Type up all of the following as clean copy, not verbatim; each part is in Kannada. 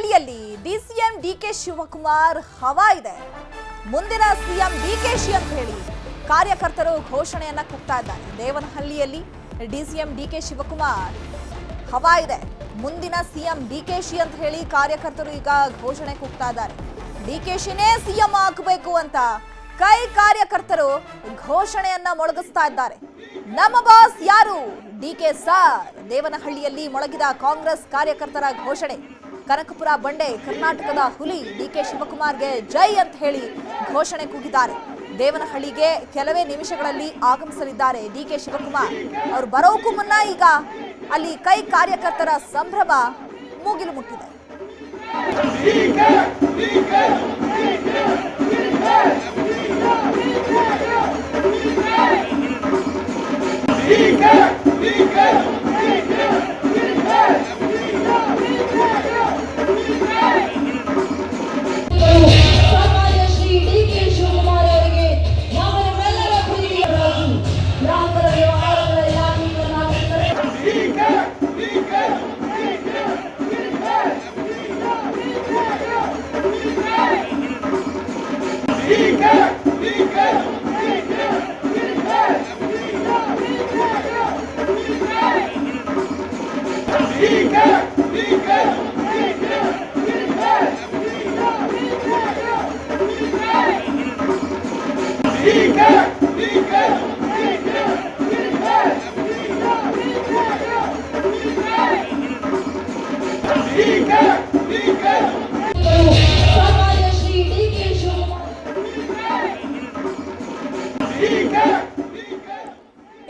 ದೇವನಹಳ್ಳಿಯಲ್ಲಿ ಡಿಸಿಎಂ ಡಿಕೆ ಶಿವಕುಮಾರ್ ಹವಾ ಇದೆ. ಮುಂದಿನ ಸಿಎಂ ಡಿಕೆಶಿ ಅಂತ ಹೇಳಿ ಕಾರ್ಯಕರ್ತರು ಘೋಷಣೆಯನ್ನ ಕೂಗ್ತಾ ಇದ್ದಾರೆ. ದೇವನಹಳ್ಳಿಯಲ್ಲಿ ಡಿಸಿಎಂ ಡಿಕೆ ಶಿವಕುಮಾರ್ ಹವಾ ಇದೆ. ಮುಂದಿನ ಸಿಎಂ ಡಿಕೆಶಿ ಅಂತ ಹೇಳಿ ಕಾರ್ಯಕರ್ತರು ಈಗ ಘೋಷಣೆ ಕೂಗ್ತಾ ಇದ್ದಾರೆ. ಡಿಕೆಶಿನೇ ಸಿಎಂ ಆಗಬೇಕು ಅಂತ ಕೈ ಕಾರ್ಯಕರ್ತರು ಘೋಷಣೆಯನ್ನ ಮೊಳಗಿಸ್ತಾ ಇದ್ದಾರೆ. ನಮ್ಮ ಬಾಸ್ ಯಾರು? ಡಿಕೆ ಸರ್. ದೇವನಹಳ್ಳಿಯಲ್ಲಿ ಮೊಳಗಿದ ಕಾಂಗ್ರೆಸ್ ಕಾರ್ಯಕರ್ತರ ಘೋಷಣೆ. ಕನಕಪುರ ಬಂಡೆ ಕರ್ನಾಟಕದ ಹುಲಿ ಡಿಕೆ ಶಿವಕುಮಾರ್ಗೆ ಜೈ ಅಂತ ಹೇಳಿ ಘೋಷಣೆ ಕೂಗಿದ್ದಾರೆ. ದೇವನಹಳ್ಳಿಗೆ ಕೆಲವೇ ನಿಮಿಷಗಳಲ್ಲಿ ಆಗಮಿಸಲಿದ್ದಾರೆ ಡಿಕೆ ಶಿವಕುಮಾರ್. ಅವರು ಬರೋಕ್ಕೂ ಮುನ್ನ ಈಗ ಅಲ್ಲಿ ಕೈ ಕಾರ್ಯಕರ್ತರ ಸಂಭ್ರಮ ಮುಗಿಲು ಮುಟ್ಟಿದೆ.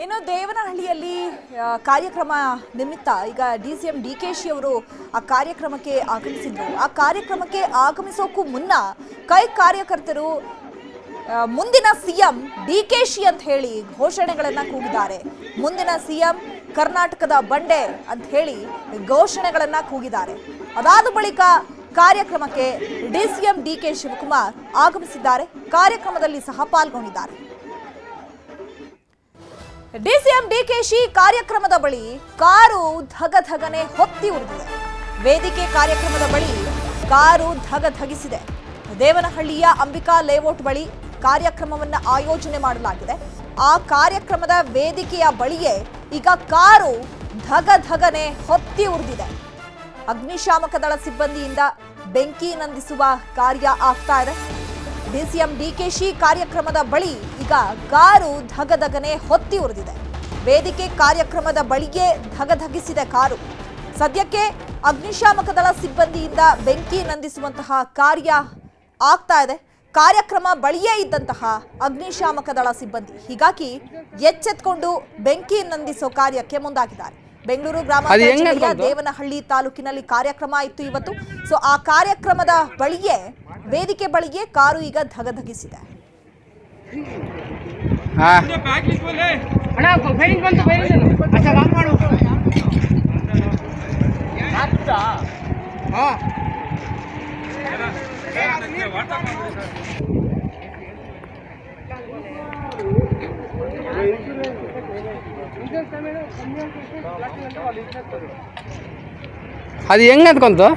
ಇನ್ನು ದೇವನಹಳ್ಳಿಯಲ್ಲಿ ಕಾರ್ಯಕ್ರಮ ನಿಮಿತ್ತ ಈಗ ಡಿಸಿಎಂ ಡಿಕೆಶಿ ಅವರು ಆ ಕಾರ್ಯಕ್ರಮಕ್ಕೆ ಆಗಮಿಸಿದ್ರು. ಆ ಕಾರ್ಯಕ್ರಮಕ್ಕೆ ಆಗಮಿಸೋಕ್ಕೂ ಮುನ್ನ ಕೈ ಕಾರ್ಯಕರ್ತರು ಮುಂದಿನ ಸಿಎಂ ಡಿಕೆಶಿ ಅಂತ ಹೇಳಿ ಘೋಷಣೆಗಳನ್ನ ಕೂಗಿದ್ದಾರೆ. ಮುಂದಿನ ಸಿಎಂ ಕರ್ನಾಟಕದ ಬಂಡೆ ಅಂತ ಹೇಳಿ ಘೋಷಣೆಗಳನ್ನ ಕೂಗಿದ್ದಾರೆ. ಅದಾದ ಬಳಿಕ ಕಾರ್ಯಕ್ರಮಕ್ಕೆ ಡಿಸಿಎಂ ಡಿಕೆ ಶಿವಕುಮಾರ್ ಆಗಮಿಸಿದ್ದಾರೆ. ಕಾರ್ಯಕ್ರಮದಲ್ಲಿ ಸಹ ಪಾಲ್ಗೊಂಡಿದ್ದಾರೆ. ಡಿಸಿಎಂ ಡಿಕೆಶಿ ಕಾರ್ಯಕ್ರಮದ ಬಳಿ ಕಾರು ಧಗಧಗನೆ ಹೊತ್ತಿ ಉರಿದಿದೆ. ವೇದಿಕೆ ಕಾರ್ಯಕ್ರಮದ ಬಳಿ ಕಾರು ಧಗಧಗಿಸಿದೆ. ದೇವನಹಳ್ಳಿಯ ಅಂಬಿಕಾ ಲೇಔಟ್ ಬಳಿ ಕಾರ್ಯಕ್ರಮವನ್ನು ಆಯೋಜನೆ ಮಾಡಲಾಗಿದೆ. ಆ ಕಾರ್ಯಕ್ರಮದ ವೇದಿಕೆಯ ಬಳಿಯೇ ಈಗ ಕಾರು ಧಗಧಗನೆ ಹೊತ್ತಿ ಉರಿದಿದೆ. ಅಗ್ನಿಶಾಮಕ ದಳ ಸಿಬ್ಬಂದಿಯಿಂದ ಬೆಂಕಿ ನಂದಿಸುವ ಕಾರ್ಯ ಆಗ್ತಾ ಇದೆ. ಡಿಸಿಎಂ ಡಿಕೆಶಿ ಕಾರ್ಯಕ್ರಮದ ಬಳಿ ಈಗ ಕಾರು ಧಗಧಗನೆ ಹೊತ್ತಿ ಉರಿದಿದೆ. ವೇದಿಕೆ ಕಾರ್ಯಕ್ರಮದ ಬಳಿಯೇ ಧಗಧಗಿಸಿದೆ ಕಾರು. ಸದ್ಯಕ್ಕೆ ಅಗ್ನಿಶಾಮಕ ದಳ ಸಿಬ್ಬಂದಿಯಿಂದ ಬೆಂಕಿ ನಂದಿಸುವಂತಹ ಕಾರ್ಯ ಆಗ್ತಾ ಇದೆ. ಕಾರ್ಯಕ್ರಮ ಬಳಿಯೇ ಇದ್ದಂತಹ ಅಗ್ನಿಶಾಮಕ ದಳ ಸಿಬ್ಬಂದಿ ಹೀಗಾಗಿ ಎಚ್ಚೆತ್ಕೊಂಡು ಬೆಂಕಿ ನಂದಿಸೋ ಕಾರ್ಯಕ್ಕೆ ಮುಂದಾಗಿದ್ದಾರೆ. ಬೆಂಗಳೂರು ಗ್ರಾಮಾಂತರ ಜಿಲ್ಲೆಯ ದೇವನಹಳ್ಳಿ ತಾಲೂಕಿನಲ್ಲಿ ಕಾರ್ಯಕ್ರಮ ಇತ್ತು ಇವತ್ತು. ಸೊ ಆ ಕಾರ್ಯಕ್ರಮದ ಬಳಿಯೇ ವೇದಿಕೆ ಬಳಿಯೇ ಕಾರು ಈಗ ಧಗಧಗಿಸಿದೆ. ಅದು ಹೆಂಗ್ ಅದ್ಕೊಂತು